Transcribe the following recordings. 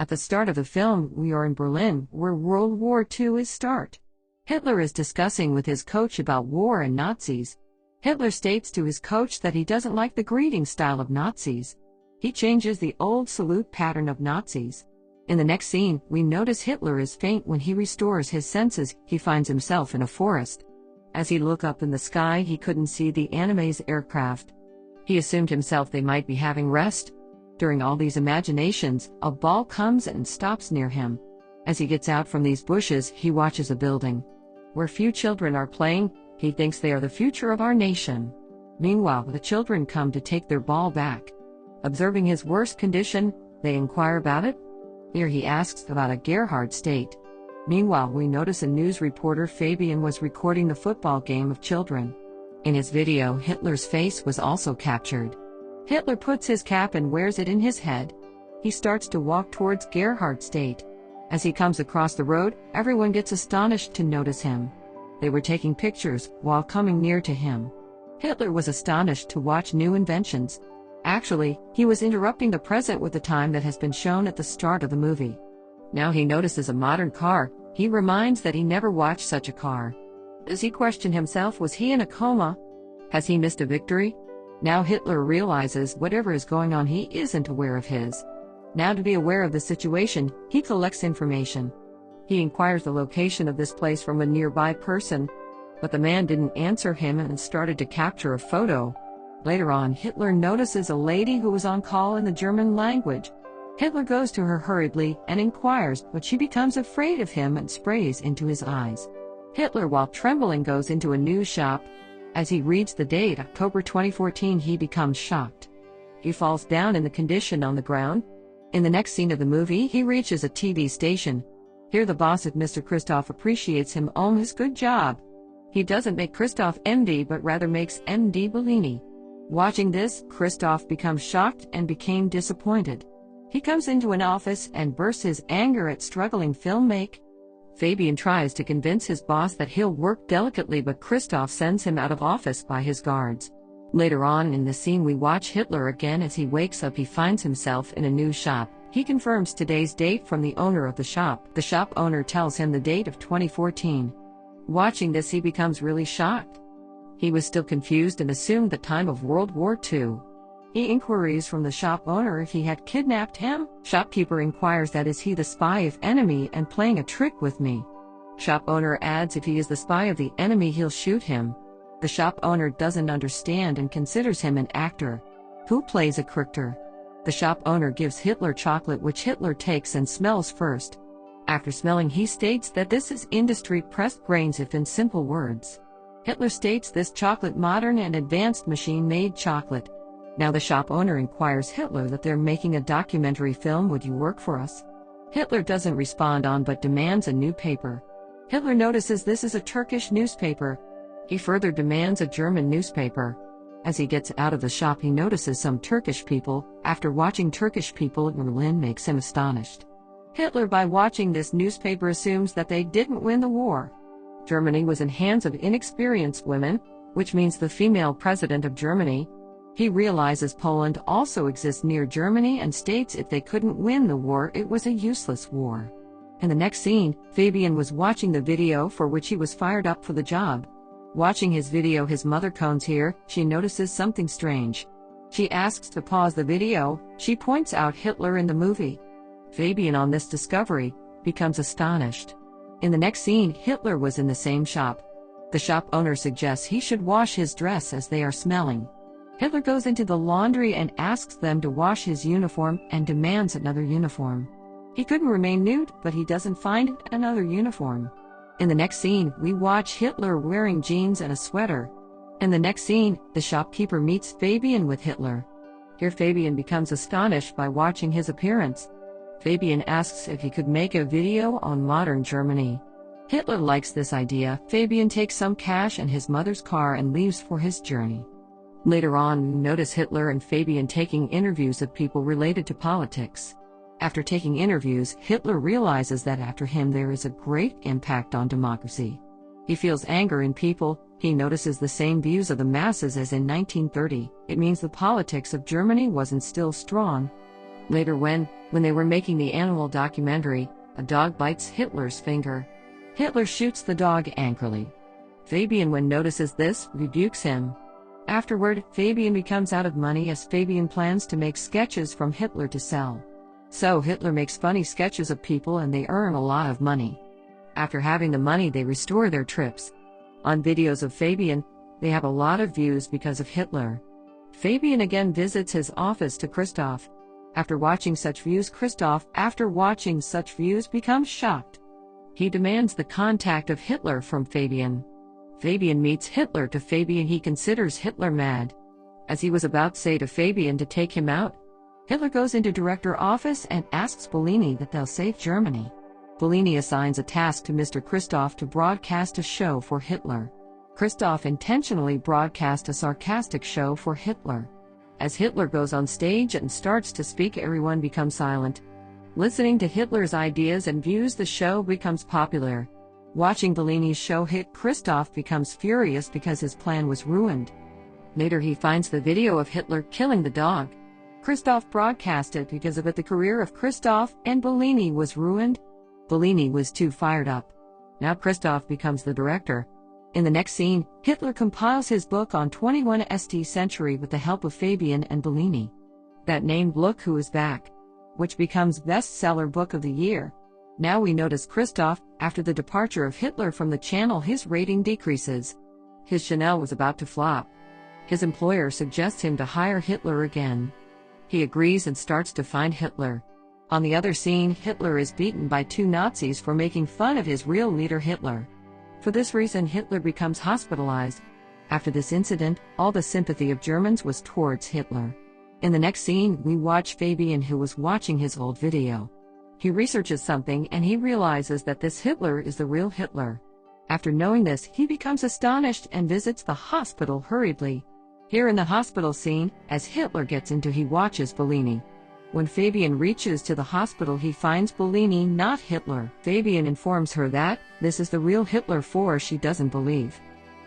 At the start of the film, we are in Berlin, where World War II is start. Hitler is discussing with his coach about war and Nazis. Hitler states to his coach that he doesn't like the greeting style of Nazis. He changes the old salute pattern of Nazis. In the next scene, we notice Hitler is faint when he restores his senses. He finds himself in a forest. As he looked up in the sky, he couldn't see the enemy's aircraft. He assumed himself they might be having rest. During all these imaginations, a ball comes and stops near him. As he gets out from these bushes, he watches a building where few children are playing. He thinks they are the future of our nation. Meanwhile, the children come to take their ball back. Observing his worst condition, they inquire about it. Here he asks about a Gerhard state. Meanwhile, we notice a news reporter Fabian was recording the football game of children. In his video, Hitler's face was also captured. Hitler puts his cap and wears it in his head. He starts to walk towards Gerhard state. As he comes across the road, everyone gets astonished to notice him. They were taking pictures while coming near to him. Hitler was astonished to watch new inventions. Actually, he was interrupting the present with the time that has been shown at the start of the movie. Now he notices a modern car. He reminds that he never watched such a car. Does he question himself? Was he in a coma? Has he missed a victory? Now Hitler realizes whatever is going on, he isn't aware of his. Now, to be aware of the situation, he collects information. He inquires the location of this place from a nearby person, but the man didn't answer him and started to capture a photo. Later on, Hitler notices a lady who was on call in the German language. Hitler goes to her hurriedly and inquires, but she becomes afraid of him and sprays into his eyes. Hitler, while trembling, goes into a news shop. As he reads the date, October 2014, he becomes shocked. He falls down in the condition on the ground. In the next scene of the movie, he reaches a TV station. Here the boss of Mr. Christoph appreciates him on his good job. He doesn't make Christoph MD, but rather makes MD Bellini. Watching this, Christoph becomes shocked and became disappointed. He comes into an office and bursts his anger at struggling filmmaker. Fabian tries to convince his boss that he'll work delicately, but Christoph sends him out of office by his guards. Later on in the scene, we watch Hitler again. As he wakes up, he finds himself in a news shop. He confirms today's date from the owner of the shop. The shop owner tells him the date of 2014. Watching this, he becomes really shocked. He was still confused and assumed the time of World War II. He inquires from the shop owner if he had kidnapped him. Shopkeeper inquires that is he the spy of enemy and playing a trick with me. Shop owner adds if he is the spy of the enemy, he'll shoot him. The shop owner doesn't understand and considers him an actor who plays a character. The shop owner gives Hitler chocolate, which Hitler takes and smells first. After smelling, he states that this is industry pressed grains. If in simple words, Hitler states this chocolate modern and advanced machine-made chocolate. Now the shop owner inquires Hitler that they're making a documentary film. Would you work for us? Hitler doesn't respond on but demands a new paper. Hitler notices this is a Turkish newspaper. He further demands a German newspaper. As he gets out of the shop, he notices some Turkish people. After watching Turkish people in Berlin makes him astonished. Hitler, by watching this newspaper, assumes that they didn't win the war. Germany was in hands of inexperienced women, which means the female president of Germany. He realizes Poland also exists near Germany and states if they couldn't win the war, it was a useless war. In the next scene, Fabian was watching the video for which he was fired up for the job. Watching his video, his mother comes here. She notices something strange. She asks to pause the video. She points out Hitler in the movie. Fabian, on this discovery, becomes astonished. In the next scene, Hitler was in the same shop. The shop owner suggests he should wash his dress as they are smelling. Hitler goes into the laundry and asks them to wash his uniform and demands another uniform. He couldn't remain nude, but he doesn't find another uniform. In the next scene, we watch Hitler wearing jeans and a sweater. In the next scene, the shopkeeper meets Fabian with Hitler. Here Fabian becomes astonished by watching his appearance. Fabian asks if he could make a video on modern Germany. Hitler likes this idea. Fabian takes some cash and his mother's car and leaves for his journey. Later on, we notice Hitler and Fabian taking interviews of people related to politics. After taking interviews, Hitler realizes that after him there is a great impact on democracy. He feels anger in people. He notices the same views of the masses as in 1930. It means the politics of Germany wasn't still strong. Later, when When they were making the animal documentary, a dog bites Hitler's finger. Hitler shoots the dog angrily. Fabian, when notices this, rebukes him. Afterward, Fabian becomes out of money as Fabian plans to make sketches from Hitler to sell. So Hitler makes funny sketches of people and they earn a lot of money. After having the money, they restore their trips. On videos of Fabian, they have a lot of views because of Hitler. Fabian again visits his office to Christoph. After watching such views, Christoph, becomes shocked. He demands the contact of Hitler from Fabian. Fabian meets Hitler. To Fabian, he considers Hitler mad. As he was about to say to Fabian to take him out, Hitler goes into director office and asks Bellini that they'll save Germany. Bellini assigns a task to Mr. Christoph to broadcast a show for Hitler. Christoph intentionally broadcasts a sarcastic show for Hitler. As Hitler goes on stage and starts to speak, everyone becomes silent. Listening to Hitler's ideas and views, the show becomes popular. Watching Bellini's show hit, Christoph becomes furious because his plan was ruined. Later he finds the video of Hitler killing the dog. Christoph broadcast it. Because of it, the career of Christoph and Bellini was ruined. Bellini was too fired up. Now Christoph becomes the director. In the next scene, Hitler compiles his book on 21st century with the help of Fabian and Bellini. That named Look Who Is Back, which becomes bestseller book of the year. Now we notice Christoph, after the departure of Hitler from the channel, his rating decreases. His Chanel was about to flop. His employer suggests him to hire Hitler again. He agrees and starts to find Hitler. On the other scene, Hitler is beaten by two Nazis for making fun of his real leader Hitler. For this reason, Hitler becomes hospitalized. After this incident, all the sympathy of Germans was towards Hitler. In the next scene, we watch Fabian, who was watching his old video. He researches something and he realizes that this Hitler is the real Hitler. After knowing this, he becomes astonished and visits the hospital hurriedly. Here in the hospital scene, as Hitler gets into, he watches Bellini. When Fabian reaches to the hospital, he finds Bellini, not Hitler. Fabian informs her that this is the real Hitler, for she doesn't believe.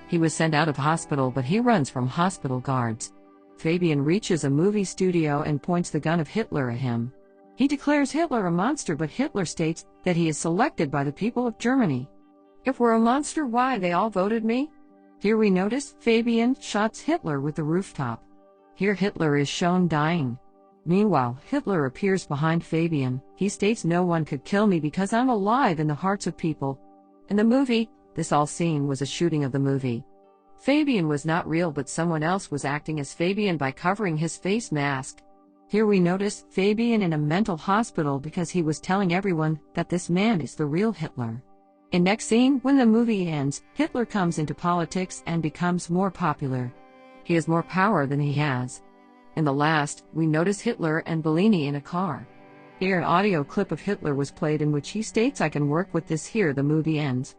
He was sent out of hospital, but he runs from hospital guards. Fabian reaches a movie studio and points the gun of Hitler at him. He declares Hitler a monster, but Hitler states that he is selected by the people of Germany. If we're a monster, why they all voted me? Here we notice Fabian shots Hitler with the rooftop. Here Hitler is shown dying. Meanwhile, Hitler appears behind Fabian. He states, "No one could kill me because I'm alive in the hearts of people." In the movie, this all scene was a shooting of the movie. Fabian was not real, but someone else was acting as Fabian by covering his face mask. Here we notice Fabian in a mental hospital because he was telling everyone that this man is the real Hitler. In next scene, when the movie ends, Hitler comes into politics and becomes more popular. He has more power than he has. In the last, we notice Hitler and Bellini in a car. Here an audio clip of Hitler was played in which he states, "I can work with this." Here the movie ends.